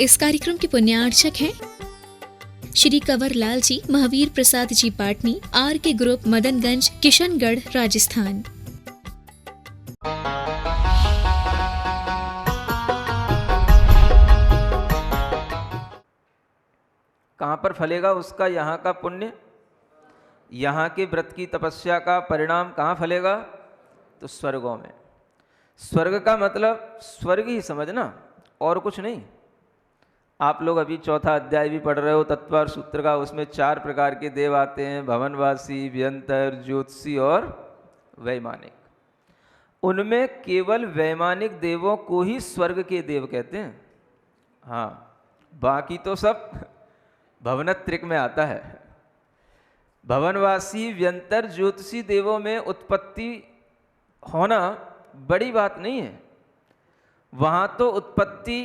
इस कार्यक्रम के पुण्यार्चक हैं श्री कंवर लाल जी, महावीर प्रसाद जी पाटनी, आर के ग्रुप, मदनगंज, किशनगढ़, राजस्थान। कहाँ पर फलेगा उसका यहाँ का पुण्य, यहाँ के व्रत की तपस्या का परिणाम कहाँ फलेगा? तो स्वर्गों में। स्वर्ग का मतलब स्वर्ग ही समझना, और कुछ नहीं। आप लोग अभी चौथा अध्याय भी पढ़ रहे हो तत्वार सूत्र का, उसमें 4 प्रकार के देव आते हैं, भवनवासी, व्यंतर, ज्योतिषी और वैमानिक। उनमें केवल वैमानिक देवों को ही स्वर्ग के देव कहते हैं। हाँ, बाकी तो सब भवनत्रिक में आता है। भवनवासी, व्यंतर, ज्योतिषी देवों में उत्पत्ति होना बड़ी बात नहीं है। वहाँ तो उत्पत्ति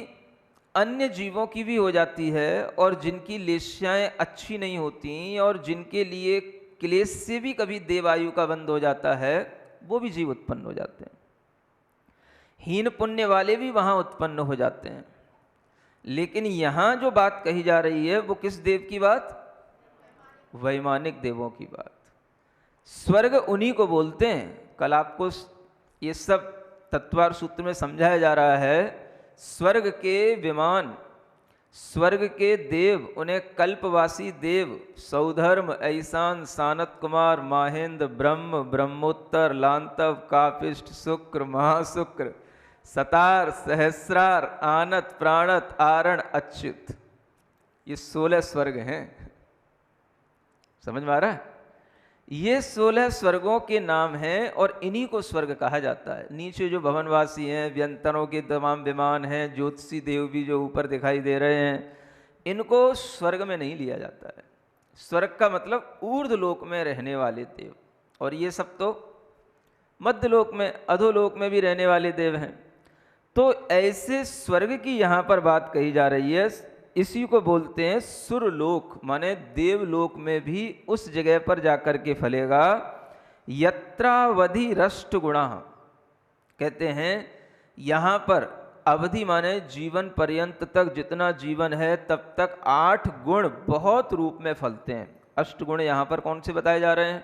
अन्य जीवों की भी हो जाती है, और जिनकी लेश्याएँ अच्छी नहीं होती और जिनके लिए क्लेश से भी कभी देवायु का बंध हो जाता है, वो भी जीव उत्पन्न हो जाते हैं। हीन पुण्य वाले भी वहाँ उत्पन्न हो जाते हैं। लेकिन यहाँ जो बात कही जा रही है वो किस देव की बात? वैमानिक देवों की बात। स्वर्ग उन्हीं को बोलते हैं। कल आपको ये सब तत्वार सूत्र में समझाया जा रहा है। स्वर्ग के विमान, स्वर्ग के देव, उन्हें कल्पवासी देव, सौधर्म, ऐसान, सानत कुमार, माहेंद्र, ब्रह्म, ब्रह्मोत्तर, लांतव, कापिष्ट, शुक्र, महाशुक्र, सतार, सहस्रार, आनत, प्राणत, आरण, अच्युत, ये 16 स्वर्ग हैं। समझ में आ रहा है? ये 16 स्वर्गों के नाम हैं और इन्हीं को स्वर्ग कहा जाता है। नीचे जो भवनवासी हैं, व्यंतरों के तमाम विमान हैं, ज्योतिषी देव भी जो ऊपर दिखाई दे रहे हैं, इनको स्वर्ग में नहीं लिया जाता है। स्वर्ग का मतलब ऊर्ध्वलोक में रहने वाले देव, और ये सब तो मध्यलोक में, अधोलोक में भी रहने वाले देव हैं। तो ऐसे स्वर्ग की यहाँ पर बात कही जा रही है। इसी को बोलते हैं सुरलोक, माने देवलोक में भी उस जगह पर जाकर के फलेगा। यत्रावधि रष्ट गुणा, कहते हैं यहाँ पर अवधि माने जीवन पर्यंत तक, जितना जीवन है तब तक 8 गुण बहुत रूप में फलते हैं। अष्टगुण यहाँ पर कौन से बताए जा रहे हैं?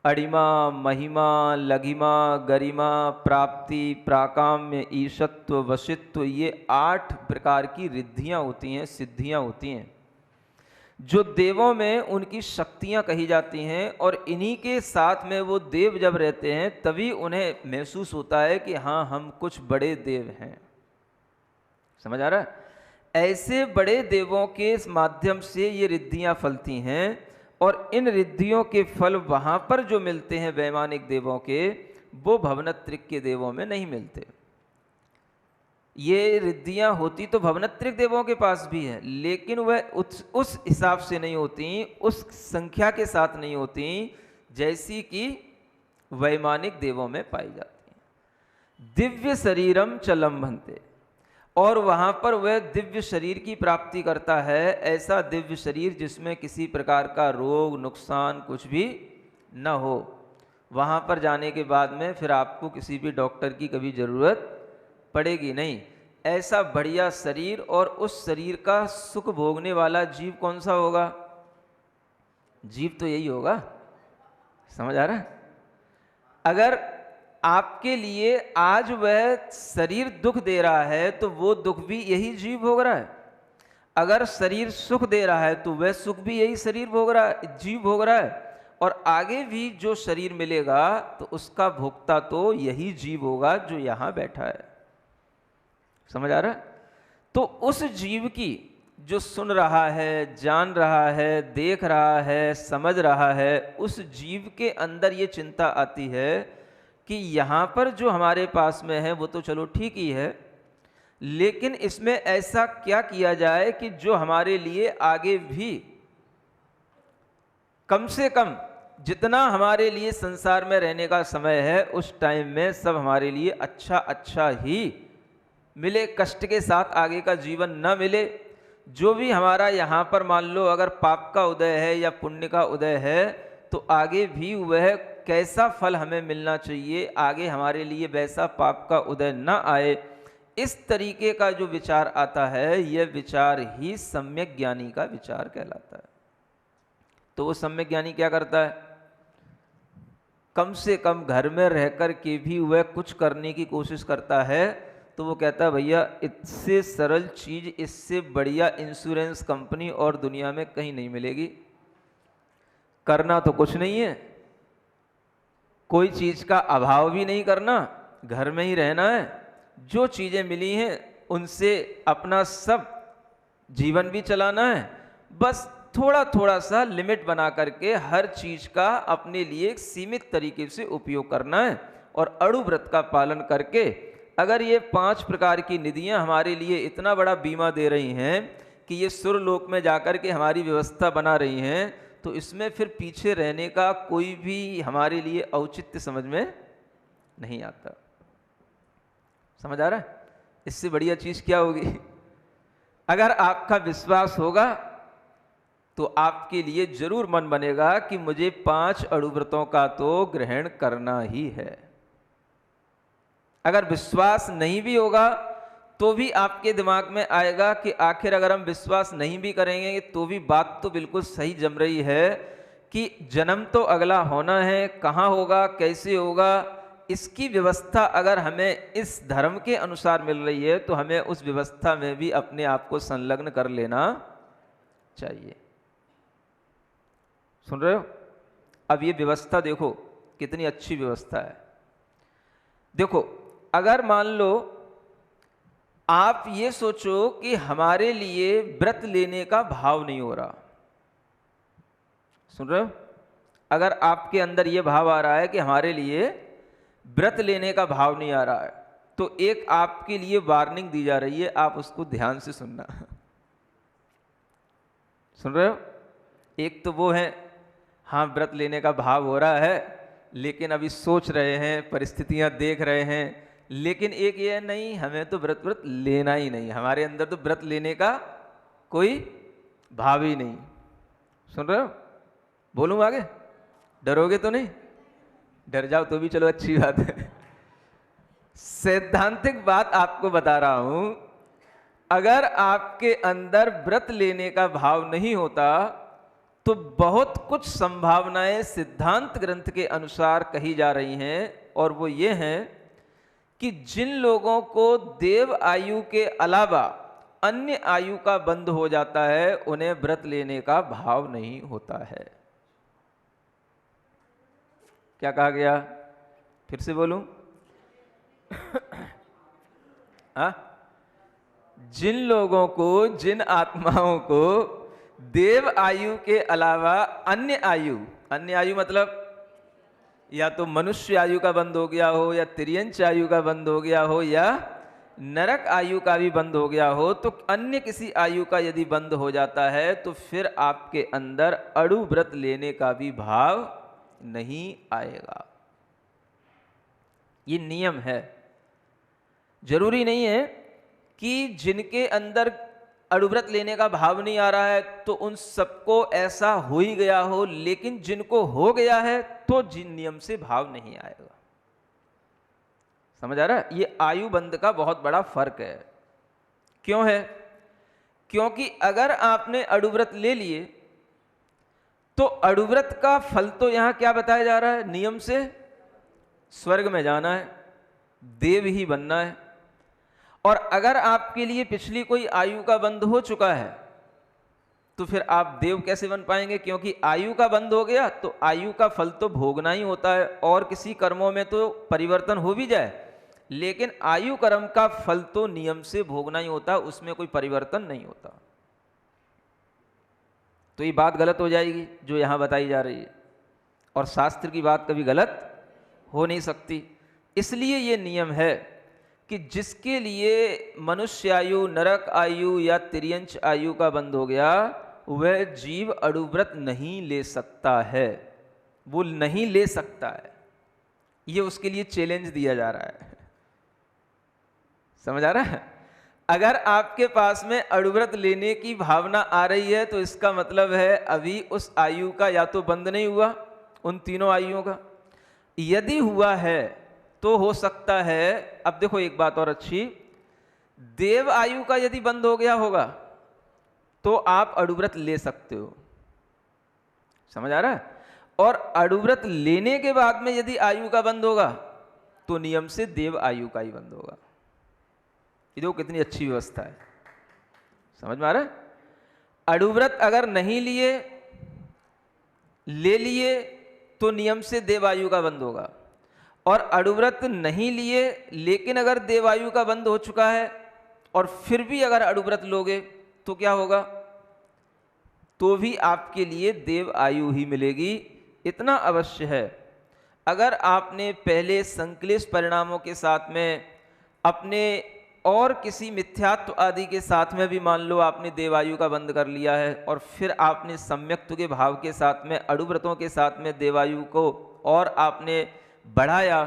अणिमा, महिमा, लघिमा, गरिमा, प्राप्ति, प्राकाम्य, ईशत्व, वशित्व, ये 8 प्रकार की रिद्धियाँ होती हैं, सिद्धियाँ होती हैं, जो देवों में उनकी शक्तियाँ कही जाती हैं। और इन्हीं के साथ में वो देव जब रहते हैं तभी उन्हें महसूस होता है कि हाँ, हम कुछ बड़े देव हैं। समझ आ रहा है? ऐसे बड़े देवों के माध्यम से ये रिद्धियाँ फलती हैं, और इन रिद्धियों के फल वहाँ पर जो मिलते हैं वैमानिक देवों के, वो भवनत्रिक के देवों में नहीं मिलते। ये रिद्धियाँ होती तो भवनत्रिक देवों के पास भी है, लेकिन वह उस हिसाब से नहीं होती, उस संख्या के साथ नहीं होती जैसी कि वैमानिक देवों में पाई जाती हैं। दिव्य शरीरम च लंभन्ते, और वहाँ पर वह दिव्य शरीर की प्राप्ति करता है। ऐसा दिव्य शरीर जिसमें किसी प्रकार का रोग, नुकसान कुछ भी न हो। वहाँ पर जाने के बाद में फिर आपको किसी भी डॉक्टर की कभी ज़रूरत पड़ेगी नहीं। ऐसा बढ़िया शरीर, और उस शरीर का सुख भोगने वाला जीव कौन सा होगा? जीव तो यही होगा। समझ आ रहा है? अगर आपके लिए आज वह शरीर दुख दे रहा है तो वो दुख भी यही जीव भोग रहा है। अगर शरीर सुख दे रहा है तो वह सुख भी यही शरीर भोग रहा है, जीव भोग रहा है। और आगे भी जो शरीर मिलेगा तो उसका भोक्ता तो यही जीव होगा जो यहाँ बैठा है। समझ आ रहा है? तो उस जीव की, जो सुन रहा है, जान रहा है, देख रहा है, समझ रहा है, उस जीव के अंदर ये चिंता आती है कि यहाँ पर जो हमारे पास में है वो तो चलो ठीक ही है, लेकिन इसमें ऐसा क्या किया जाए कि जो हमारे लिए आगे भी कम से कम जितना हमारे लिए संसार में रहने का समय है उस टाइम में सब हमारे लिए अच्छा अच्छा ही मिले, कष्ट के साथ आगे का जीवन न मिले। जो भी हमारा यहाँ पर मान लो अगर पाप का उदय है या पुण्य का उदय है तो आगे भी वह कैसा फल हमें मिलना चाहिए, आगे हमारे लिए वैसा पाप का उदय न आए, इस तरीके का जो विचार आता है, यह विचार ही सम्यक ज्ञानी का विचार कहलाता है। तो वो सम्यक ज्ञानी क्या करता है? कम से कम घर में रहकर के भी वह कुछ करने की कोशिश करता है। तो वो कहता है भैया इससे सरल चीज, इससे बढ़िया इंश्योरेंस कंपनी और दुनिया में कहीं नहीं मिलेगी। करना तो कुछ नहीं है, कोई चीज का अभाव भी नहीं करना, घर में ही रहना है, जो चीजें मिली हैं उनसे अपना सब जीवन भी चलाना है। बस थोड़ा थोड़ा सा लिमिट बना करके हर चीज का अपने लिए एक सीमित तरीके से उपयोग करना है, और अणु व्रत का पालन करके अगर ये 5 प्रकार की निधियां हमारे लिए इतना बड़ा बीमा दे रही हैं कि ये सुरलोक में जाकर के हमारी व्यवस्था बना रही हैं, तो इसमें फिर पीछे रहने का कोई भी हमारे लिए औचित्य समझ में नहीं आता। समझ आ रहा है? इससे बढ़िया चीज क्या होगी? अगर आपका विश्वास होगा तो आपके लिए जरूर मन बनेगा कि मुझे 5 अणुव्रतों का तो ग्रहण करना ही है। अगर विश्वास नहीं भी होगा तो भी आपके दिमाग में आएगा कि आखिर अगर हम विश्वास नहीं भी करेंगे तो भी बात तो बिल्कुल सही जम रही है कि जन्म तो अगला होना है, कहाँ होगा, कैसे होगा, इसकी व्यवस्था अगर हमें इस धर्म के अनुसार मिल रही है तो हमें उस व्यवस्था में भी अपने आप को संलग्न कर लेना चाहिए। सुन रहे हो? अब ये व्यवस्था देखो कितनी अच्छी व्यवस्था है। देखो, अगर मान लो आप ये सोचो कि हमारे लिए व्रत लेने का भाव नहीं हो रहा, सुन रहे हो? अगर आपके अंदर ये भाव आ रहा है कि हमारे लिए व्रत लेने का भाव नहीं आ रहा है, तो एक आपके लिए वार्निंग दी जा रही है, आप उसको ध्यान से सुनना। सुन रहे हो? एक तो वो है, हाँ व्रत लेने का भाव हो रहा है लेकिन अभी सोच रहे हैं, परिस्थितियां देख रहे हैं, लेकिन एक ये नहीं, हमें तो व्रत लेना ही नहीं, हमारे अंदर तो व्रत लेने का कोई भाव ही नहीं। सुन रहे हो? बोलूं आगे? डरोगे तो नहीं? डर जाओ तो भी चलो अच्छी बात है। सैद्धांतिक बात आपको बता रहा हूं, अगर आपके अंदर व्रत लेने का भाव नहीं होता तो बहुत कुछ संभावनाएं सिद्धांत ग्रंथ के अनुसार कही जा रही हैं, और वो ये हैं कि जिन लोगों को देव आयु के अलावा अन्य आयु का बंध हो जाता है उन्हें व्रत लेने का भाव नहीं होता है। क्या कहा गया? फिर से बोलूं? जिन लोगों को, जिन आत्माओं को देव आयु के अलावा अन्य आयु मतलब या तो मनुष्य आयु का बंद हो गया हो, या तिर्यंच आयु का बंद हो गया हो, या नरक आयु का भी बंद हो गया हो, तो अन्य किसी आयु का यदि बंद हो जाता है तो फिर आपके अंदर अणु व्रत लेने का भी भाव नहीं आएगा। ये नियम है। जरूरी नहीं है कि जिनके अंदर अणुव्रत लेने का भाव नहीं आ रहा है तो उन सबको ऐसा हो ही गया हो, लेकिन जिनको हो गया है तो जिन नियम से भाव नहीं आएगा। समझ आ रहा है? ये आयु बंध का बहुत बड़ा फर्क है। क्यों है? क्योंकि अगर आपने अणुव्रत ले लिए तो अणुव्रत का फल तो यहां क्या बताया जा रहा है? नियम से स्वर्ग में जाना है, देव ही बनना है। और अगर आपके लिए पिछली कोई आयु का बंध हो चुका है तो फिर आप देव कैसे बन पाएंगे? क्योंकि आयु का बंध हो गया तो आयु का फल तो भोगना ही होता है, और किसी कर्मों में तो परिवर्तन हो भी जाए लेकिन आयु कर्म का फल तो नियम से भोगना ही होता है, उसमें कोई परिवर्तन नहीं होता। तो ये बात गलत हो जाएगी जो यहां बताई जा रही है, और शास्त्र की बात कभी गलत हो नहीं सकती। इसलिए ये नियम है कि जिसके लिए मनुष्य आयु, नरक आयु या तिर्यंच आयु का बंद हो गया वह जीव अणुव्रत नहीं ले सकता है, वो नहीं ले सकता है। ये उसके लिए चैलेंज दिया जा रहा है। समझ आ रहा है? अगर आपके पास में अणुव्रत लेने की भावना आ रही है तो इसका मतलब है अभी उस आयु का या तो बंद नहीं हुआ, उन तीनों आयुओं का। यदि हुआ है तो हो सकता है, अब देखो एक बात और अच्छी, देव आयु का यदि बंद हो गया होगा तो आप अड़ुव्रत ले सकते हो, समझ आ रहा है। और अड़ुव्रत लेने के बाद में यदि आयु का बंद होगा तो नियम से देव आयु का ही बंद होगा। ये देखो कितनी अच्छी व्यवस्था है, समझ में आ रहा है। अड़ुव्रत अगर नहीं लिए, ले लिए तो नियम से देवायु का बंद होगा, और अड़ुव्रत नहीं लिए लेकिन अगर देवायु का बंद हो चुका है और फिर भी अगर अड़ुव्रत लोगे तो क्या होगा, तो भी आपके लिए देव आयु ही मिलेगी। इतना अवश्य है, अगर आपने पहले संक्लेश परिणामों के साथ में अपने और किसी मिथ्यात्व आदि के साथ में भी मान लो आपने देवायु का बंद कर लिया है और फिर आपने सम्यक्त्व के भाव के साथ में अड़ुव्रतों के साथ में देवायु को और आपने बढ़ाया,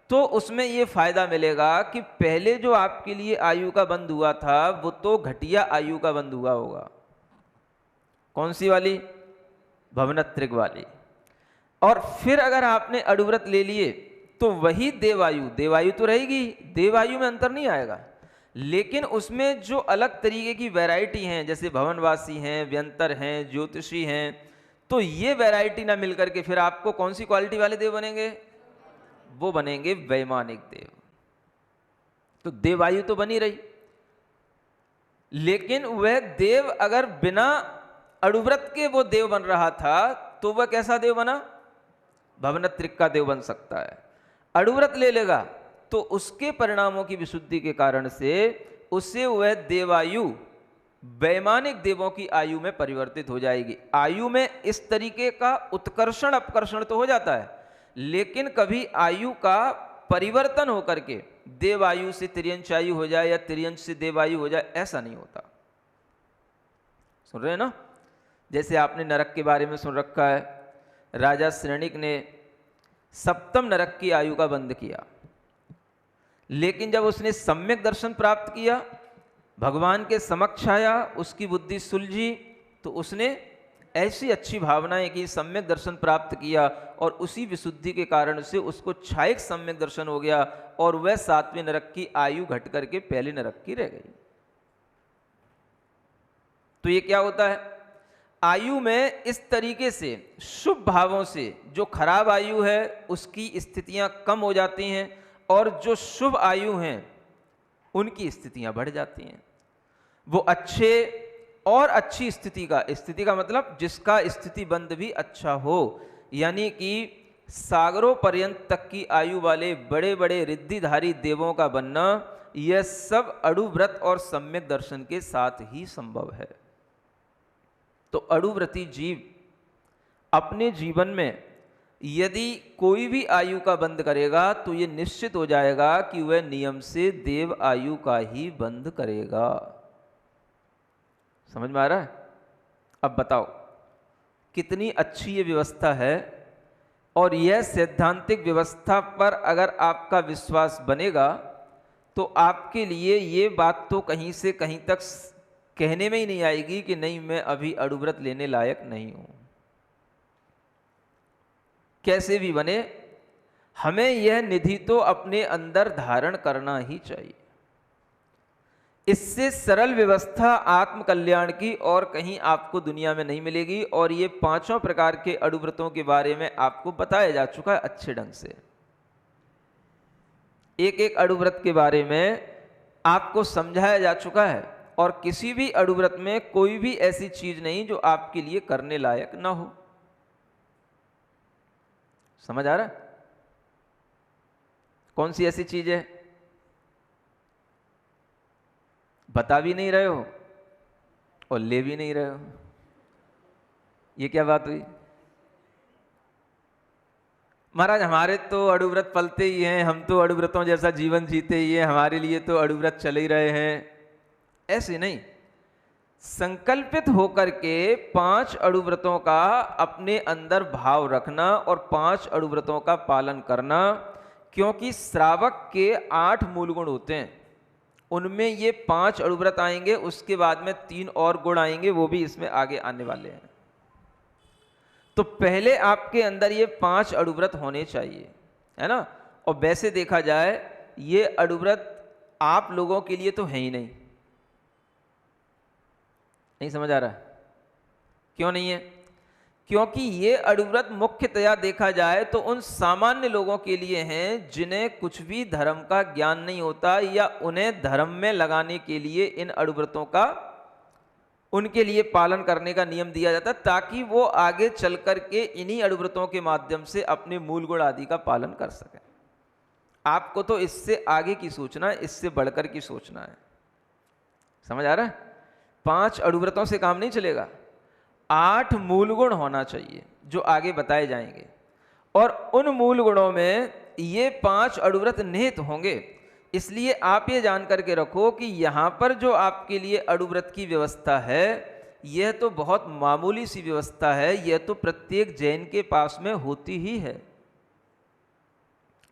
तो उसमें ये फायदा मिलेगा कि पहले जो आपके लिए आयु का बंद हुआ था वो तो घटिया आयु का बंद हुआ होगा। कौन सी वाली? भवनत्रिक वाली। और फिर अगर आपने अड़ुव्रत ले लिए तो वही देवायु, देवायु तो रहेगी, देवायु में अंतर नहीं आएगा, लेकिन उसमें जो अलग तरीके की वैरायटी हैं, जैसे भवनवासी हैं, व्यंतर हैं, ज्योतिषी हैं, तो ये वैरायटी ना मिलकर के फिर आपको कौन सी क्वालिटी वाले देव बनेंगे? वो बनेंगे वैमानिक देव। तो देवायु तो बनी रही, लेकिन वह देव अगर बिना अड़ुव्रत के वो देव बन रहा था तो वह कैसा देव बना? भवनत्रिक का देव बन सकता है। अड़ुव्रत ले लेगा तो उसके परिणामों की विशुद्धि के कारण से उससे वह देवायु वैमानिक देवों की आयु में परिवर्तित हो जाएगी। आयु में इस तरीके का उत्कर्षण अपकर्षण तो हो जाता है, लेकिन कभी आयु का परिवर्तन होकर के देवायु से तिर्यंच आयु हो जाए या तिर्यंच से देवायु हो जाए, ऐसा नहीं होता। सुन रहे हैं ना? जैसे आपने नरक के बारे में सुन रखा है, राजा श्रेणिक ने सप्तम नरक की आयु का बंद किया, लेकिन जब उसने सम्यक दर्शन प्राप्त किया, भगवान के समक्ष आया, उसकी बुद्धि सुलझी, तो उसने ऐसी अच्छी भावनाएं की, सम्यक दर्शन प्राप्त किया, और उसी विशुद्धि के कारण से उसको छायक सम्यक दर्शन हो गया और वह सातवें नरक की आयु घट करके पहले नरक की रह गई। तो ये क्या होता है? आयु में इस तरीके से शुभ भावों से जो खराब आयु है उसकी स्थितियां कम हो जाती हैं और जो शुभ आयु हैं उनकी स्थितियां बढ़ जाती हैं। वो अच्छे और अच्छी स्थिति का मतलब जिसका स्थिति बंद भी अच्छा हो, यानी कि सागरों पर्यंत तक की आयु वाले बड़े बड़े रिद्धिधारी देवों का बनना, यह सब अड़ुव्रत और सम्यक दर्शन के साथ ही संभव है। तो अड़ुव्रती जीव अपने जीवन में यदि कोई भी आयु का बंद करेगा तो ये निश्चित हो जाएगा कि वह नियम से देव आयु का ही बंद करेगा। समझ में आ रहा है? अब बताओ कितनी अच्छी ये व्यवस्था है, और यह सैद्धांतिक व्यवस्था पर अगर आपका विश्वास बनेगा तो आपके लिए ये बात तो कहीं से कहीं तक कहने में ही नहीं आएगी कि नहीं, मैं अभी अड़ुव्रत लेने लायक नहीं हूं। कैसे भी बने, हमें यह निधि तो अपने अंदर धारण करना ही चाहिए। इससे सरल व्यवस्था आत्म कल्याण की और कहीं आपको दुनिया में नहीं मिलेगी। और ये पांचों प्रकार के अड़ुव्रतों के बारे में आपको बताया जा चुका है अच्छे ढंग से। एक एक अड़ुव्रत के बारे में आपको समझाया जा चुका है, और किसी भी अड़ुव्रत में कोई भी ऐसी चीज नहीं जो आपके लिए करने लायक ना हो। समझ आ रहा है? कौन सी ऐसी चीज है? बता भी नहीं रहे हो और ले भी नहीं रहे हो, ये क्या बात हुई? महाराज हमारे तो अड़ुव्रत पलते ही हैं, हम तो अड़ुव्रतों जैसा जीवन जीते ही हैं, हमारे लिए तो अड़ुव्रत चल ही रहे हैं। ऐसे नहीं, संकल्पित होकर के 5 अड़ुव्रतों का अपने अंदर भाव रखना और 5 अड़ुव्रतों का पालन करना, क्योंकि श्रावक के 8 मूल गुण होते हैं, उनमें ये 5 अड़ुव्रत आएंगे, उसके बाद में 3 और गुण आएंगे, वो भी इसमें आगे आने वाले हैं। तो पहले आपके अंदर ये 5 अड़ुव्रत होने चाहिए, है ना। और वैसे देखा जाए ये अड़ुव्रत आप लोगों के लिए तो है ही नहीं। नहीं समझ आ रहा? क्यों नहीं है? क्योंकि ये अणुव्रत मुख्यतया देखा जाए तो उन सामान्य लोगों के लिए हैं जिन्हें कुछ भी धर्म का ज्ञान नहीं होता, या उन्हें धर्म में लगाने के लिए इन अणुव्रतों का उनके लिए पालन करने का नियम दिया जाता, ताकि वो आगे चल करके इन्हीं अणुव्रतों के माध्यम से अपने मूल गुण आदि का पालन कर सकें। आपको तो इससे आगे की सोचना है, इससे बढ़कर की सोचना है। समझ आ रहा है? 5 अणुव्रतों से काम नहीं चलेगा, 8 मूल गुण होना चाहिए जो आगे बताए जाएंगे, और उन मूल गुणों में ये 5 अणुव्रत निहित होंगे। इसलिए आप ये जान करके रखो कि यहाँ पर जो आपके लिए अणुव्रत की व्यवस्था है, यह तो बहुत मामूली सी व्यवस्था है, यह तो प्रत्येक जैन के पास में होती ही है।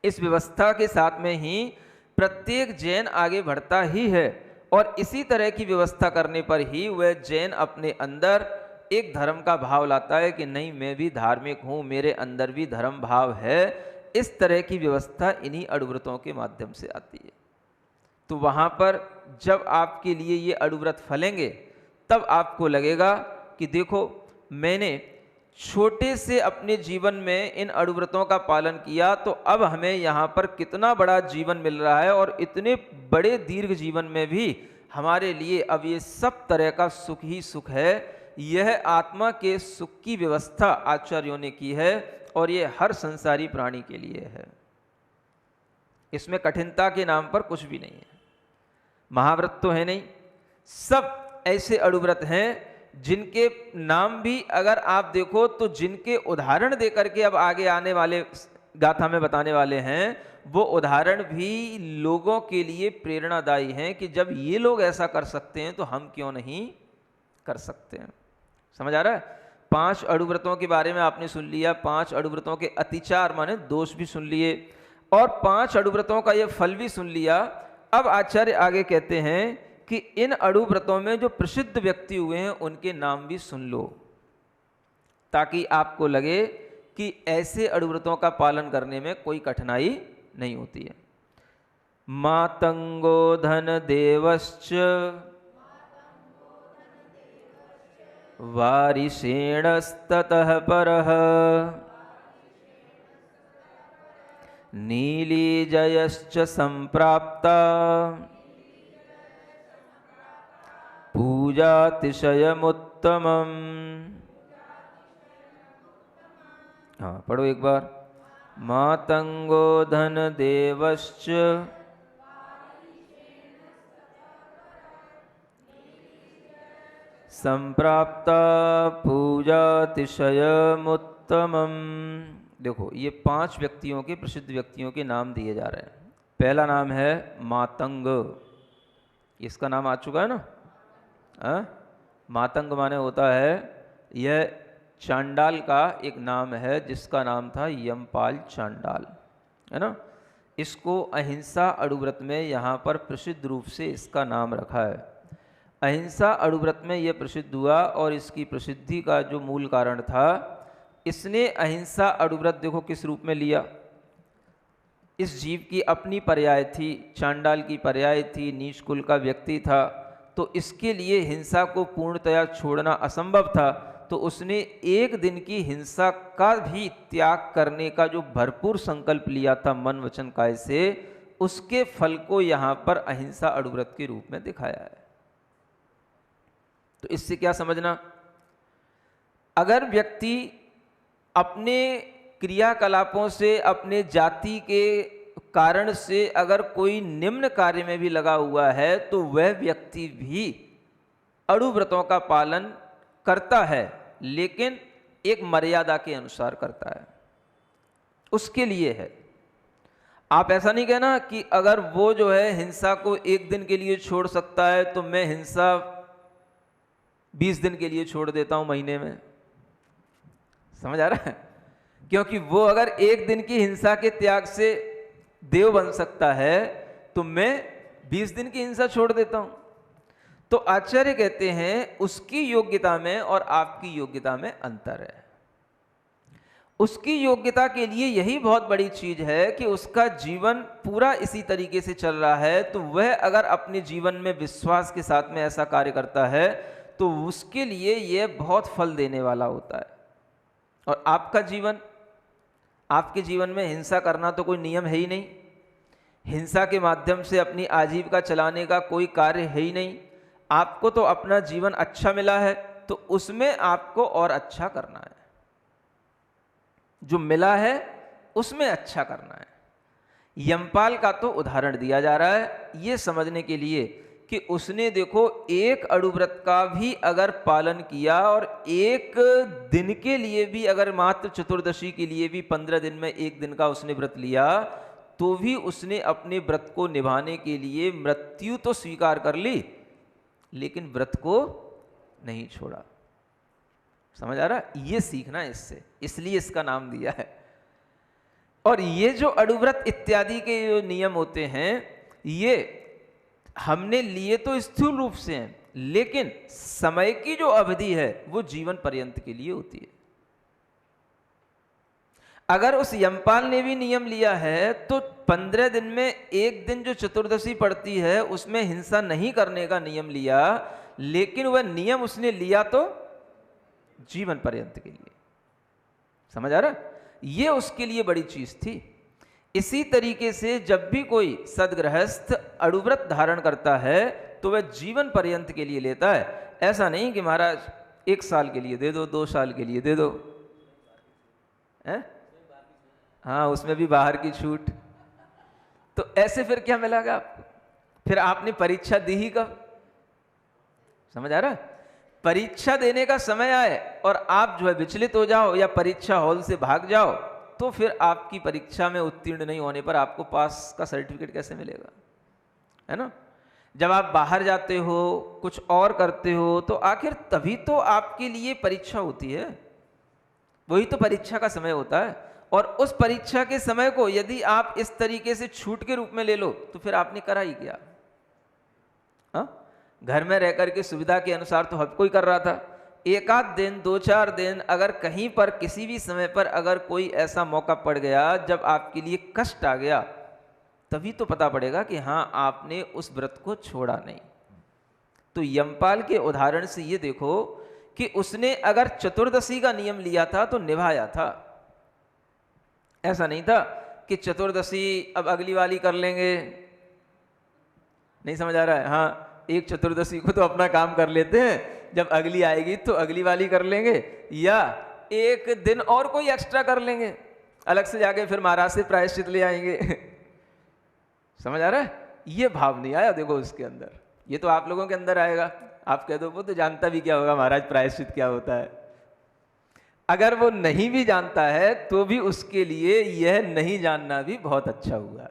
इस व्यवस्था के साथ में ही प्रत्येक जैन आगे बढ़ता ही है, और इसी तरह की व्यवस्था करने पर ही वह जैन अपने अंदर एक धर्म का भाव लाता है कि नहीं, मैं भी धार्मिक हूँ, मेरे अंदर भी धर्म भाव है। इस तरह की व्यवस्था इन्हीं अणुव्रतों के माध्यम से आती है। तो वहाँ पर जब आपके लिए ये अणुव्रत फलेंगे, तब आपको लगेगा कि देखो, मैंने छोटे से अपने जीवन में इन अणुव्रतों का पालन किया, तो अब हमें यहाँ पर कितना बड़ा जीवन मिल रहा है, और इतने बड़े दीर्घ जीवन में भी हमारे लिए अब ये सब तरह का सुख ही सुख है। यह आत्मा के सुख की व्यवस्था आचार्यों ने की है, और ये हर संसारी प्राणी के लिए है। इसमें कठिनता के नाम पर कुछ भी नहीं है। महाव्रत तो है नहीं, सब ऐसे अणुव्रत हैं जिनके नाम भी अगर आप देखो तो जिनके उदाहरण देकर के अब आगे आने वाले गाथा में बताने वाले हैं, वो उदाहरण भी लोगों के लिए प्रेरणादायी हैं कि जब ये लोग ऐसा कर सकते हैं तो हम क्यों नहीं कर सकते हैं। समझ आ रहा है? 5 अणुव्रतों के बारे में आपने सुन लिया, 5 अणुव्रतों के अतिचार माने दोष भी सुन लिए, और 5 अणुव्रतों का ये फल भी सुन लिया। अब आचार्य आगे कहते हैं कि इन अणुव्रतों में जो प्रसिद्ध व्यक्ति हुए हैं उनके नाम भी सुन लो, ताकि आपको लगे कि ऐसे अणुव्रतों का पालन करने में कोई कठिनाई नहीं होती है। मातंगो धन देवश्च वारिषेणस्ततः परः नीलीजयश्च संप्राप्ता पूजातिशयमुत्तमम्। हाँ, पढ़ो एक बार। मातंगो धन देवश्च संप्राप्ता पूजातिशयमुत्तमम्। देखो, ये 5 व्यक्तियों के, प्रसिद्ध व्यक्तियों के नाम दिए जा रहे हैं। पहला नाम है मातंग। इसका नाम आ चुका है ना? मातंग माने होता है, यह चांडाल का एक नाम है जिसका नाम था यमपाल चांडाल, है ना? इसको अहिंसा अणुव्रत में यहाँ पर प्रसिद्ध रूप से इसका नाम रखा है। अहिंसा अणुव्रत में यह प्रसिद्ध हुआ, और इसकी प्रसिद्धि का जो मूल कारण था, इसने अहिंसा अणुव्रत देखो किस रूप में लिया। इस जीव की अपनी पर्याय थी, चांडाल की पर्याय थी, नीच कुल का व्यक्ति था, तो इसके लिए हिंसा को पूर्णतया छोड़ना असंभव था। तो उसने एक दिन की हिंसा का भी त्याग करने का जो भरपूर संकल्प लिया था मन वचन काय से, उसके फल को यहाँ पर अहिंसा अणुव्रत के रूप में दिखाया है। तो इससे क्या समझना, अगर व्यक्ति अपने क्रियाकलापों से, अपने जाति के कारण से अगर कोई निम्न कार्य में भी लगा हुआ है, तो वह व्यक्ति भी अणुव्रतों का पालन करता है, लेकिन एक मर्यादा के अनुसार करता है, उसके लिए है। आप ऐसा नहीं कहना कि अगर वो जो है हिंसा को एक दिन के लिए छोड़ सकता है, तो मैं हिंसा 20 दिन के लिए छोड़ देता हूं महीने में। समझ आ रहा है? क्योंकि वो अगर एक दिन की हिंसा के त्याग से देव बन सकता है, तो मैं 20 दिन की हिंसा छोड़ देता हूं। तो आचार्य कहते हैं उसकी योग्यता में और आपकी योग्यता में अंतर है। उसकी योग्यता के लिए यही बहुत बड़ी चीज है कि उसका जीवन पूरा इसी तरीके से चल रहा है, तो वह अगर अपने जीवन में विश्वास के साथ में ऐसा कार्य करता है तो उसके लिए यह बहुत फल देने वाला होता है। और आपका जीवन, आपके जीवन में हिंसा करना तो कोई नियम है ही नहीं, हिंसा के माध्यम से अपनी आजीविका चलाने का कोई कार्य है ही नहीं। आपको तो अपना जीवन अच्छा मिला है तो उसमें आपको और अच्छा करना है, जो मिला है उसमें अच्छा करना है। यमपाल का तो उदाहरण दिया जा रहा है ये समझने के लिए कि उसने देखो एक अणुव्रत का भी अगर पालन किया और एक दिन के लिए भी, अगर मात्र चतुर्दशी के लिए भी 15 दिन में एक दिन का उसने व्रत लिया, तो भी उसने अपने व्रत को निभाने के लिए मृत्यु तो स्वीकार कर ली लेकिन व्रत को नहीं छोड़ा। समझ आ रहा? ये सीखना है इससे, इसलिए इसका नाम दिया है। और ये जो अणुव्रत इत्यादि के जो नियम होते हैं ये हमने लिए तो स्थूल रूप से हैं, लेकिन समय की जो अवधि है वो जीवन पर्यंत के लिए होती है। अगर उस यमपाल ने भी नियम लिया है तो 15 दिन में एक दिन जो चतुर्दशी पड़ती है उसमें हिंसा नहीं करने का नियम लिया, लेकिन वह नियम उसने लिया तो जीवन पर्यंत के लिए। समझ आ रहा? ये उसके लिए बड़ी चीज थी। इसी तरीके से जब भी कोई सदगृहस्थ अणुव्रत धारण करता है तो वह जीवन पर्यंत के लिए लेता है। ऐसा नहीं कि महाराज 1 साल के लिए दे दो, 2 साल के लिए दे दो, है? हाँ, उसमें भी बाहर की छूट। तो ऐसे फिर क्या मिलेगा आपको? फिर आपने परीक्षा दी ही कब? समझ आ रहा? परीक्षा देने का समय आए और आप जो है विचलित हो जाओ या परीक्षा हॉल से भाग जाओ, तो फिर आपकी परीक्षा में उत्तीर्ण नहीं होने पर आपको पास का सर्टिफिकेट कैसे मिलेगा? है ना? जब आप बाहर जाते हो, कुछ और करते हो, तो आखिर तभी तो आपके लिए परीक्षा होती है, वही तो परीक्षा का समय होता है। और उस परीक्षा के समय को यदि आप इस तरीके से छूट के रूप में ले लो तो फिर आपने करा ही क्या? हाँ, घर में रह करके सुविधा के अनुसार तो हर कोई कर रहा था। एक आध दिन, 2-4 दिन अगर कहीं पर किसी भी समय पर अगर कोई ऐसा मौका पड़ गया जब आपके लिए कष्ट आ गया, तभी तो पता पड़ेगा कि हाँ आपने उस व्रत को छोड़ा नहीं। तो यमपाल के उदाहरण से ये देखो कि उसने अगर चतुर्दशी का नियम लिया था तो निभाया था। ऐसा नहीं था कि चतुर्दशी अब अगली वाली कर लेंगे। नहीं समझ आ रहा है? हाँ, एक चतुर्दशी को तो अपना काम कर लेते हैं, जब अगली आएगी तो अगली वाली कर लेंगे, या एक दिन और कोई एक्स्ट्रा कर लेंगे, अलग से जाके फिर महाराज से प्रायश्चित ले आएंगे। समझ आ रहा है? ये भाव नहीं आया देखो उसके अंदर। ये तो आप लोगों के अंदर आएगा। आप कह दो वो तो जानता भी क्या होगा महाराज प्रायश्चित क्या होता है। अगर वो नहीं भी जानता है तो भी उसके लिए यह नहीं जानना भी बहुत अच्छा हुआ।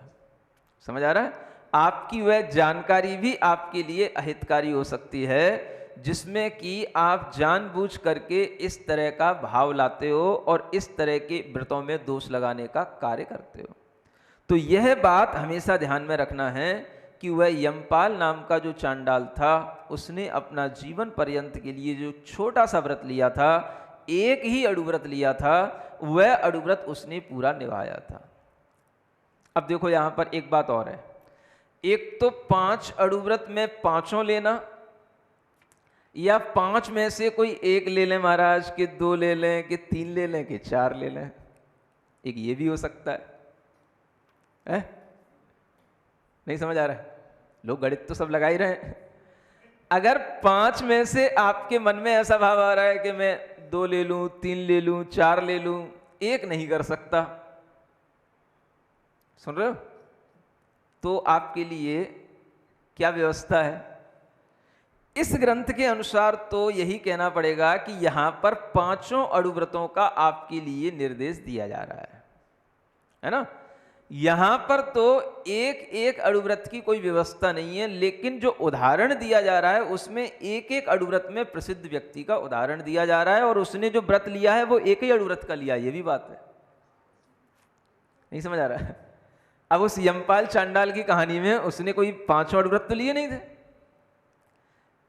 समझ आ रहा है? आपकी वह जानकारी भी आपके लिए अहितकारी हो सकती है, जिसमें कि आप जानबूझ करके इस तरह का भाव लाते हो और इस तरह के व्रतों में दोष लगाने का कार्य करते हो। तो यह बात हमेशा ध्यान में रखना है कि वह यमपाल नाम का जो चांडाल था, उसने अपना जीवन पर्यंत के लिए जो छोटा सा व्रत लिया था, एक ही अणुव्रत लिया था, वह अणुव्रत उसने पूरा निभाया था। अब देखो यहां पर एक बात और है, एक तो 5 अणुव्रत में 5 लेना, या 5 में से कोई एक ले लें महाराज, कि 2 ले लें, कि 3 ले लें, कि 4 ले लें। एक ये भी हो सकता है? नहीं समझ आ रहा है? लोग गणित तो सब लगा ही रहे हैं। अगर 5 में से आपके मन में ऐसा भाव आ रहा है कि मैं 2 ले लूं, 3 ले लूं, 4 ले लूं, एक नहीं कर सकता, सुन रहे हो? तो आपके लिए क्या व्यवस्था है? इस ग्रंथ के अनुसार तो यही कहना पड़ेगा कि यहां पर 5 अणुव्रतों का आपके लिए निर्देश दिया जा रहा है ना? यहां पर तो एक एक अणुव्रत की कोई व्यवस्था नहीं है, लेकिन जो उदाहरण दिया जा रहा है उसमें एक एक अणुव्रत में प्रसिद्ध व्यक्ति का उदाहरण दिया जा रहा है, और उसने जो व्रत लिया है वो एक ही अणुव्रत का लिया, ये भी बात है। नहीं समझ आ रहा है? अब उस यमपाल चांडाल की कहानी में उसने कोई 5 अणुव्रत तो लिए नहीं थे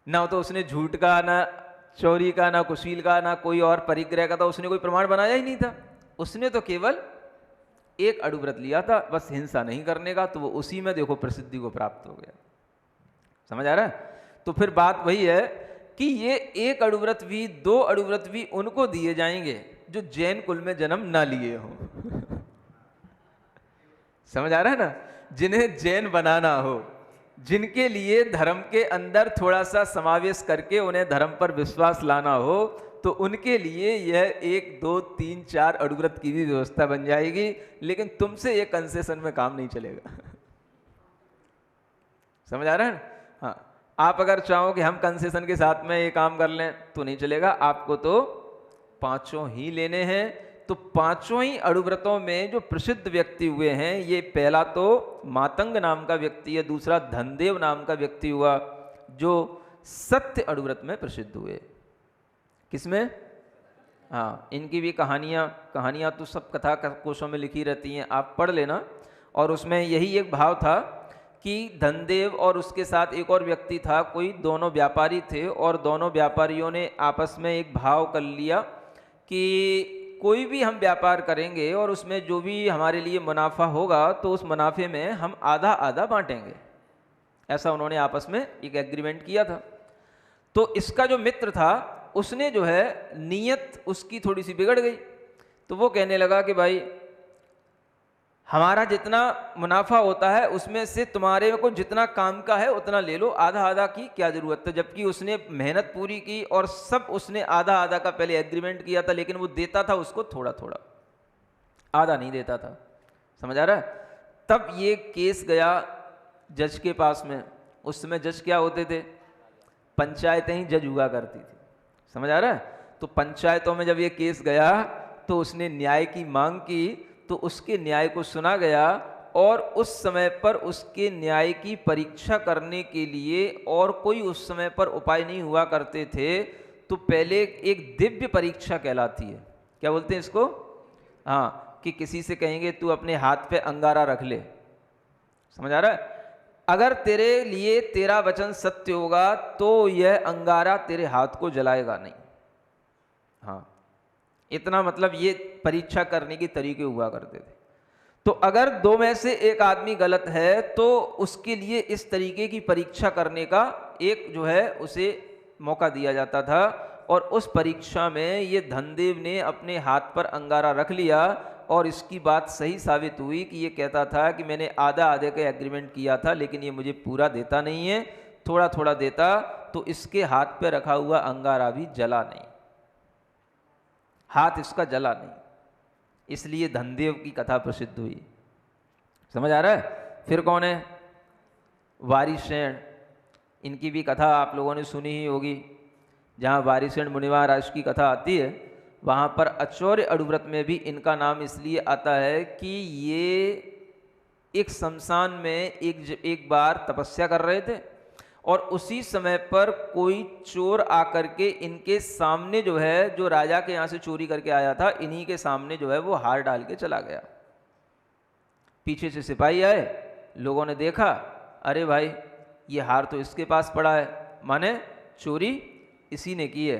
ना, तो उसने झूठ का, ना चोरी का, ना कुशील का, ना कोई और परिग्रह का, तो उसने कोई प्रमाण बनाया ही नहीं था। उसने तो केवल एक अड़ुव्रत लिया था, बस हिंसा नहीं करने का, तो वो उसी में देखो प्रसिद्धि को प्राप्त हो गया। समझ आ रहा है? तो फिर बात वही है कि ये एक अड़ुव्रत भी, दो अड़ुव्रत भी उनको दिए जाएंगे जो जैन कुल में जन्म ना लिए हों। समझ आ रहा है ना? जिन्हें जैन बनाना हो, जिनके लिए धर्म के अंदर थोड़ा सा समावेश करके उन्हें धर्म पर विश्वास लाना हो, तो उनके लिए यह 1 2 3 4 अड़ुव्रत की भी व्यवस्था बन जाएगी। लेकिन तुमसे ये कंसेशन में काम नहीं चलेगा। समझ आ रहा है? हाँ, आप अगर चाहो कि हम कंसेशन के साथ में ये काम कर लें तो नहीं चलेगा, आपको तो पांचों ही लेने हैं। तो पांचों ही अड़ुव्रतों में जो प्रसिद्ध व्यक्ति हुए हैं, ये पहला तो मातंग नाम का व्यक्ति है, दूसरा धनदेव नाम का व्यक्ति हुआ जो सत्य अड़ुव्रत में प्रसिद्ध हुए। किसमें? हाँ, इनकी भी कहानियाँ तो सब कथा कोशों में लिखी रहती हैं, आप पढ़ लेना। और उसमें यही एक भाव था कि धनदेव और उसके साथ एक और व्यक्ति था, कोई, दोनों व्यापारी थे, और दोनों व्यापारियों ने आपस में एक भाव कर लिया कि कोई भी हम व्यापार करेंगे और उसमें जो भी हमारे लिए मुनाफा होगा तो उस मुनाफे में हम आधा आधा बांटेंगे। ऐसा उन्होंने आपस में एक एग्रीमेंट किया था। तो इसका जो मित्र था उसने जो है नीयत उसकी थोड़ी सी बिगड़ गई, तो वो कहने लगा कि भाई हमारा जितना मुनाफा होता है उसमें से तुम्हारे को जितना काम का है उतना ले लो, आधा आधा की क्या जरूरत है। जबकि उसने मेहनत पूरी की और सब उसने आधा आधा का पहले एग्रीमेंट किया था, लेकिन वो देता था उसको थोड़ा थोड़ा, आधा नहीं देता था। समझ आ रहा है? तब ये केस गया जज के पास में। उस समय जज क्या होते थे? पंचायतें ही जज हुआ करती थी। समझ आ रहा है? तो पंचायतों में जब ये केस गया तो उसने न्याय की मांग की, तो उसके न्याय को सुना गया, और उस समय पर उसके न्याय की परीक्षा करने के लिए और कोई उस समय पर उपाय नहीं हुआ करते थे। तो पहले एक दिव्य परीक्षा कहलाती है, क्या बोलते हैं इसको? हाँ, कि किसी से कहेंगे तू अपने हाथ पे अंगारा रख ले। समझ आ रहा है? अगर तेरे लिए तेरा वचन सत्य होगा तो यह अंगारा तेरे हाथ को जलाएगा नहीं। हाँ, इतना मतलब ये परीक्षा करने के तरीके हुआ करते थे। तो अगर दो में से एक आदमी गलत है तो उसके लिए इस तरीके की परीक्षा करने का एक जो है उसे मौका दिया जाता था। और उस परीक्षा में ये धनदेव ने अपने हाथ पर अंगारा रख लिया, और इसकी बात सही साबित हुई कि ये कहता था कि मैंने आधा आधे का एग्रीमेंट किया था, लेकिन ये मुझे पूरा देता नहीं है, थोड़ा थोड़ा देता। तो इसके हाथ पे रखा हुआ अंगारा भी जला नहीं, हाथ इसका जला नहीं, इसलिए धनदेव की कथा प्रसिद्ध हुई। समझ आ रहा है? फिर कौन है? वारिसेन। इनकी भी कथा आप लोगों ने सुनी ही होगी। जहाँ वारिसेन मुनिवाराज की कथा आती है, वहाँ पर अचौर्य अड़ुव्रत में भी इनका नाम इसलिए आता है कि ये एक शमशान में एक बार तपस्या कर रहे थे, और उसी समय पर कोई चोर आकर के इनके सामने जो है, जो राजा के यहाँ से चोरी करके आया था, इन्हीं के सामने जो है वो हार डाल के चला गया। पीछे से सिपाही आए, लोगों ने देखा, अरे भाई ये हार तो इसके पास पड़ा है, माने चोरी इसी ने की है।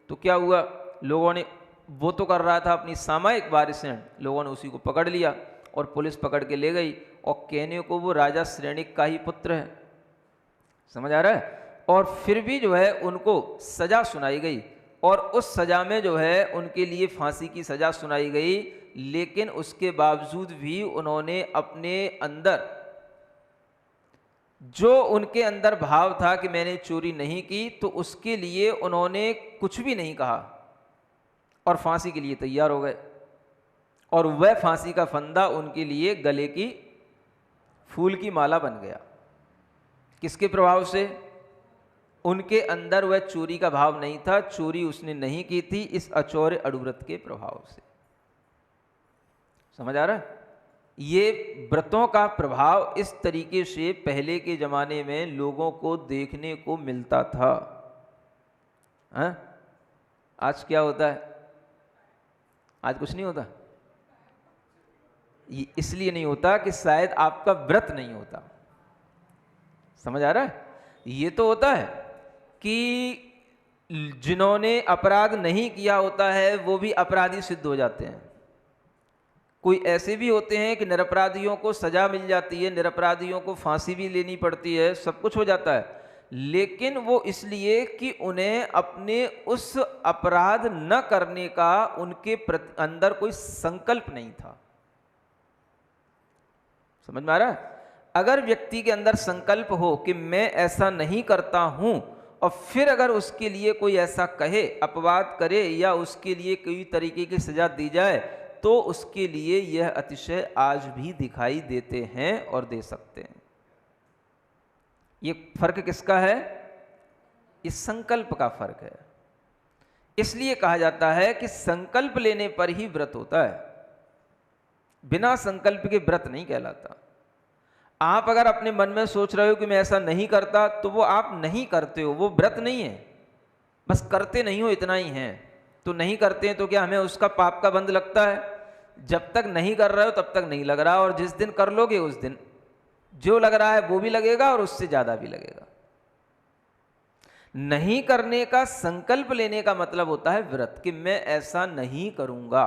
तो क्या हुआ, लोगों ने, वो तो कर रहा था अपनी सामयिक वारिसेन, लोगों ने उसी को पकड़ लिया और पुलिस पकड़ के ले गई, और कहने को वो राजा श्रेणिक का ही पुत्र है। समझ आ रहा है? और फिर भी जो है उनको सजा सुनाई गई, और उस सजा में जो है उनके लिए फांसी की सजा सुनाई गई। लेकिन उसके बावजूद भी उन्होंने अपने अंदर जो उनके अंदर भाव था कि मैंने चोरी नहीं की, तो उसके लिए उन्होंने कुछ भी नहीं कहा और फांसी के लिए तैयार हो गए। और वह फांसी का फंदा उनके लिए गले की फूल की माला बन गया। किसके प्रभाव से? उनके अंदर वह चोरी का भाव नहीं था, चोरी उसने नहीं की थी, इस अचौर्य अड़ुव्रत के प्रभाव से। समझ आ रहा है? ये व्रतों का प्रभाव इस तरीके से पहले के जमाने में लोगों को देखने को मिलता था। हाँ? आज क्या होता है? आज कुछ नहीं होता। ये इसलिए नहीं होता कि शायद आपका व्रत नहीं होता। समझ आ रहा है? ये तो होता है कि जिन्होंने अपराध नहीं किया होता है वो भी अपराधी सिद्ध हो जाते हैं। कोई ऐसे भी होते हैं कि निरपराधियों को सजा मिल जाती है, निरपराधियों को फांसी भी लेनी पड़ती है, सब कुछ हो जाता है, लेकिन वो इसलिए कि उन्हें अपने उस अपराध न करने का उनके अंदर कोई संकल्प नहीं था। समझ में आ रहा है? अगर व्यक्ति के अंदर संकल्प हो कि मैं ऐसा नहीं करता हूं, और फिर अगर उसके लिए कोई ऐसा कहे, अपवाद करे या उसके लिए कोई तरीके की सजा दी जाए, तो उसके लिए यह अतिशय आज भी दिखाई देते हैं और दे सकते हैं। ये फर्क किसका है? इस संकल्प का फर्क है। इसलिए कहा जाता है कि संकल्प लेने पर ही व्रत होता है, बिना संकल्प के व्रत नहीं कहलाता। आप अगर अपने मन में सोच रहे हो कि मैं ऐसा नहीं करता, तो वो आप नहीं करते हो, वो व्रत नहीं है, बस करते नहीं हो, इतना ही है। तो नहीं करते हैं तो क्या हमें उसका पाप का बंध लगता है? जब तक नहीं कर रहे हो तब तक नहीं लग रहा, और जिस दिन कर लोगे उस दिन जो लग रहा है वो भी लगेगा और उससे ज्यादा भी लगेगा। नहीं करने का संकल्प लेने का मतलब होता है व्रत, कि मैं ऐसा नहीं करूंगा।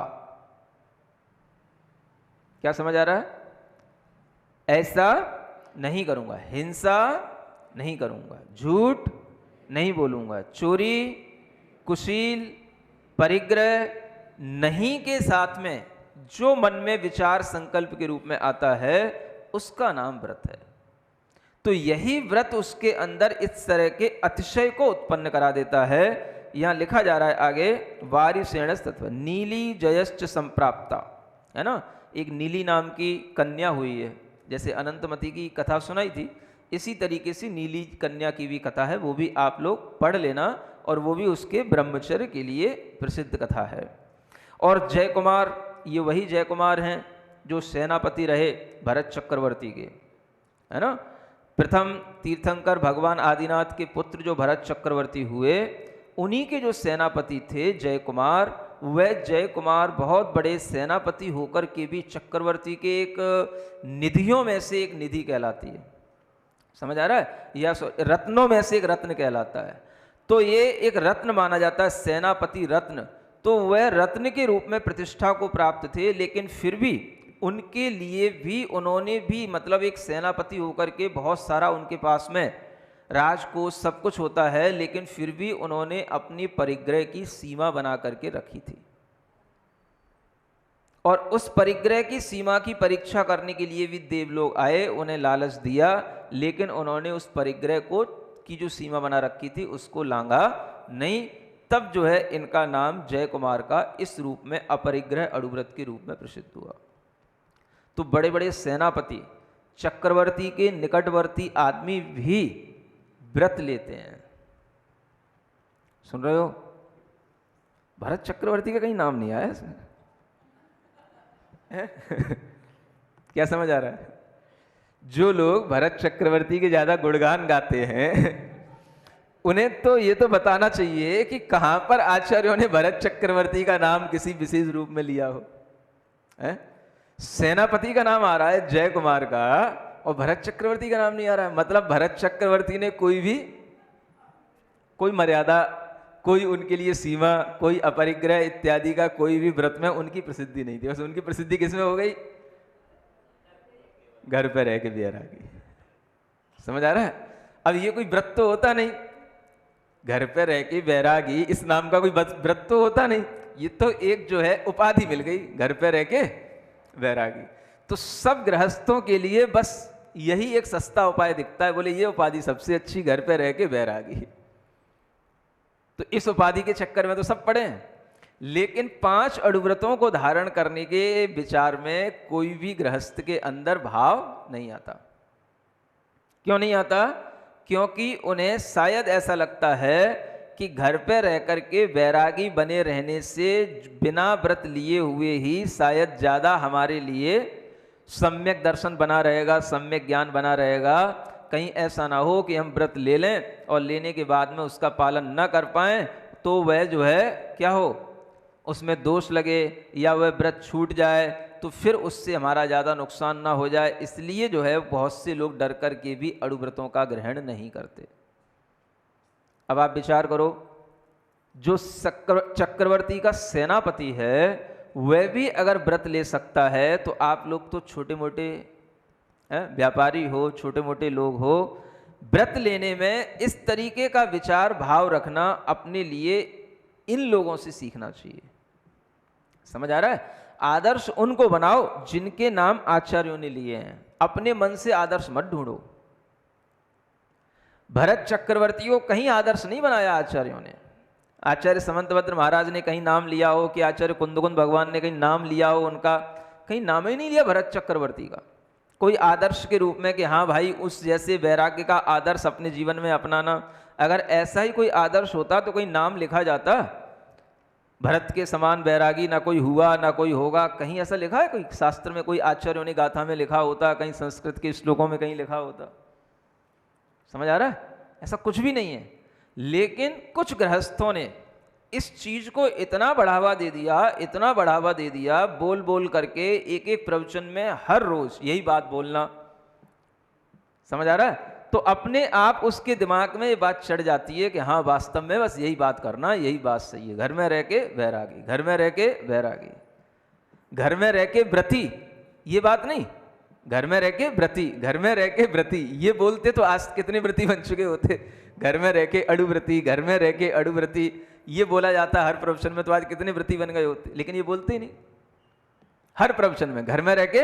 क्या समझ आ रहा है? ऐसा नहीं करूंगा, हिंसा नहीं करूंगा, झूठ नहीं बोलूंगा, चोरी, कुशील, परिग्रह नहीं के साथ में जो मन में विचार संकल्प के रूप में आता है, उसका नाम व्रत है। तो यही व्रत उसके अंदर इस तरह के अतिशय को उत्पन्न करा देता है। यहां लिखा जा रहा है आगे, वारिसेणस तत्व नीली जयश्च संप्राप्ता, है ना। एक नीली नाम की कन्या हुई है, जैसे अनंतमती की कथा सुनाई थी, इसी तरीके से नीली कन्या की भी कथा है, वो भी आप लोग पढ़ लेना, और वो भी उसके ब्रह्मचर्य के लिए प्रसिद्ध कथा है। और जय कुमार, ये वही जय कुमार हैं जो सेनापति रहे भरत चक्रवर्ती के, है ना। प्रथम तीर्थंकर भगवान आदिनाथ के पुत्र जो भरत चक्रवर्ती हुए, उन्हीं के जो सेनापति थे जय कुमार, वह जय कुमार बहुत बड़े सेनापति होकर के भी चक्रवर्ती के एक निधियों में से एक निधि कहलाती है। समझ आ रहा है? या रत्नों में से एक रत्न कहलाता है। तो ये एक रत्न माना जाता है, सेनापति रत्न। तो वह रत्न के रूप में प्रतिष्ठा को प्राप्त थे, लेकिन फिर भी उनके लिए भी उन्होंने भी मतलब एक सेनापति होकर के बहुत सारा उनके पास में राजकोष सब कुछ होता है, लेकिन फिर भी उन्होंने अपनी परिग्रह की सीमा बना करके रखी थी। और उस परिग्रह की सीमा की परीक्षा करने के लिए भी देवलोग आए, उन्हें लालच दिया, लेकिन उन्होंने उस परिग्रह को की जो सीमा बना रखी थी उसको लांघा नहीं। तब जो है इनका नाम जय कुमार का इस रूप में अपरिग्रह अड़ुव्रत के रूप में प्रसिद्ध हुआ। तो बड़े बड़े सेनापति, चक्रवर्ती के निकटवर्ती आदमी भी व्रत लेते हैं। सुन रहे हो? भरत चक्रवर्ती का कहीं नाम नहीं आया इसमें। क्या समझ आ रहा है? जो लोग भरत चक्रवर्ती के ज्यादा गुणगान गाते हैं, उन्हें तो ये तो बताना चाहिए कि कहां पर आचार्यों ने भरत चक्रवर्ती का नाम किसी विशेष रूप में लिया हो। सेनापति का नाम आ रहा है जय कुमार का, और भरत चक्रवर्ती का नाम नहीं आ रहा है। मतलब भरत चक्रवर्ती ने कोई मर्यादा, कोई उनके लिए सीमा, कोई अपरिग्रह इत्यादि का कोई भी व्रत में उनकी प्रसिद्धि नहीं थी। बस उनकी प्रसिद्धि किसमें हो गई? घर पे रह के बैरागी। समझ आ रहा है? अब ये कोई व्रत तो होता नहीं, घर पे रह के बैरागी इस नाम का कोई व्रत तो होता नहीं, ये तो एक जो है उपाधि मिल गई, घर पे रह के बैरागी। तो सब गृहस्थों के लिए बस यही एक सस्ता उपाय दिखता है, बोले ये उपाधि सबसे अच्छी, घर पे रह के बैरागी। तो इस उपाधि के चक्कर में तो सब पड़े हैं, लेकिन 5 अड़ुव्रतों को धारण करने के विचार में कोई भी गृहस्थ के अंदर भाव नहीं आता। क्यों नहीं आता? क्योंकि उन्हें शायद ऐसा लगता है कि घर पे रह करके बैरागी बने रहने से बिना व्रत लिए हुए ही शायद ज़्यादा हमारे लिए सम्यक दर्शन बना रहेगा, सम्यक ज्ञान बना रहेगा। कहीं ऐसा ना हो कि हम व्रत ले लें और लेने के बाद में उसका पालन न कर पाएं, तो वह जो है क्या हो, उसमें दोष लगे या वह व्रत छूट जाए, तो फिर उससे हमारा ज़्यादा नुकसान ना हो जाए। इसलिए जो है बहुत से लोग डर कर के भी अड़ुव्रतों का ग्रहण नहीं करते। अब आप विचार करो, जो चक्रवर्ती का सेनापति है वह भी अगर व्रत ले सकता है तो आप लोग तो छोटे मोटे व्यापारी हो, छोटे मोटे लोग हो, व्रत लेने में इस तरीके का विचार भाव रखना अपने लिए इन लोगों से सीखना चाहिए। समझ आ रहा है? आदर्श उनको बनाओ जिनके नाम आचार्यों ने लिए हैं, अपने मन से आदर्श मत ढूंढो। भरत चक्रवर्ती को कहीं आदर्श नहीं बनाया आचार्यों ने। आचार्य समंतभद्र महाराज ने कहीं नाम लिया हो कि आचार्य कुंदकुंद भगवान ने कहीं नाम लिया हो उनका? कहीं नाम ही नहीं लिया भरत चक्रवर्ती का। कोई आदर्श के रूप में कि हाँ भाई उस जैसे वैराग्य का आदर्श अपने जीवन में अपनाना, अगर ऐसा ही कोई आदर्श होता तो कोई नाम लिखा जाता? भरत के समान वैरागी ना कोई हुआ ना कोई होगा, कहीं ऐसा लिखा है? कोई शास्त्र में, कोई आचार्यों ने गाथा में लिखा होता, कहीं संस्कृत के श्लोकों में कहीं लिखा होता? समझ आ रहा है? ऐसा कुछ भी नहीं है। लेकिन कुछ गृहस्थों ने इस चीज को इतना बढ़ावा दे दिया, इतना बढ़ावा दे दिया, बोल बोल करके एक एक प्रवचन में हर रोज यही बात बोलना। समझ आ रहा है? तो अपने आप उसके दिमाग में ये बात चढ़ जाती है कि हाँ वास्तव में बस यही बात करना, यही बात सही है। घर में रह के वैरागी, घर में रह के वैरागी, घर में रह के व्रती, ये बात नहीं, घर में रह के व्रती, घर में रह के व्रती, ये बोलते तो आज कितने व्रती बन चुके होते। घर में रह के अड़ुव्रती, घर में रह के अड़ुव्रती, ये बोला जाता हर प्रवचन में, तो आज कितने व्रती बन गए होते। लेकिन ये बोलते ही नहीं। हर प्रवचन में घर में रह के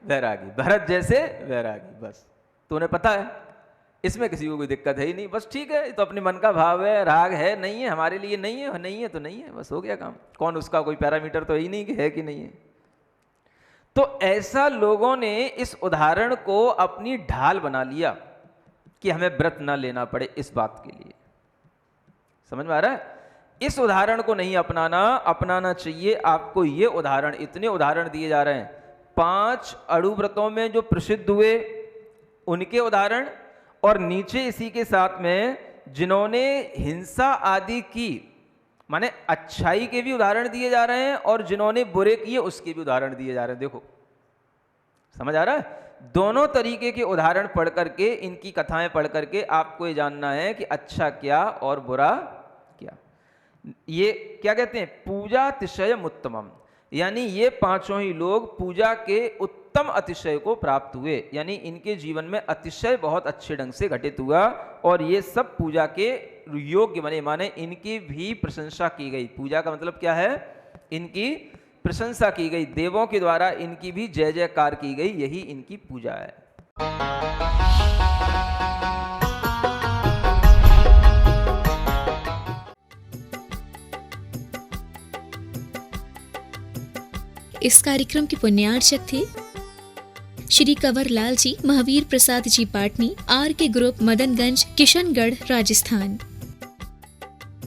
वैरागी, भरत जैसे वैरागी, बस। तो उन्हें पता है इसमें किसी को कोई दिक्कत है ही नहीं, बस ठीक है, तो अपने मन का भाव है, राग है, नहीं है, हमारे लिए नहीं है, नहीं है तो नहीं है, बस हो गया काम। कौन उसका कोई पैरामीटर तो ही नहीं कि है कि नहीं है। तो ऐसा लोगों ने इस उदाहरण को अपनी ढाल बना लिया कि हमें व्रत ना लेना पड़े इस बात के लिए। समझ में आ रहा है? इस उदाहरण को नहीं अपनाना चाहिए आपको। ये उदाहरण, इतने उदाहरण दिए जा रहे हैं, 5 अड़ुव्रतों में जो प्रसिद्ध हुए उनके उदाहरण, और नीचे इसी के साथ में जिन्होंने हिंसा आदि की, माने अच्छाई के भी उदाहरण दिए जा रहे हैं, और जिन्होंने बुरे किए उसके भी उदाहरण दिए जा रहे हैं। देखो, समझ आ रहा है? दोनों तरीके के उदाहरण पढ़ करके, इनकी कथाएं पढ़ करके आपको ये जानना है कि अच्छा क्या और बुरा क्या। ये क्या कहते हैं? पूजा अतिशयम उत्तमम, यानी ये 5 ही लोग पूजा के उत्तम अतिशय को प्राप्त हुए, यानी इनके जीवन में अतिशय बहुत अच्छे ढंग से घटित हुआ, और ये सब पूजा के योग्य बने, माने इनकी भी प्रशंसा की गई। पूजा का मतलब क्या है? इनकी प्रशंसा की गई, देवों के द्वारा इनकी भी जय जयकार की गई, यही इनकी पूजा है। इस कार्यक्रम के पुण्यार्चक थे श्री कंवर लाल जी, महावीर प्रसाद जी पाटनी, आर के ग्रुप, मदनगंज, किशनगढ़, राजस्थान।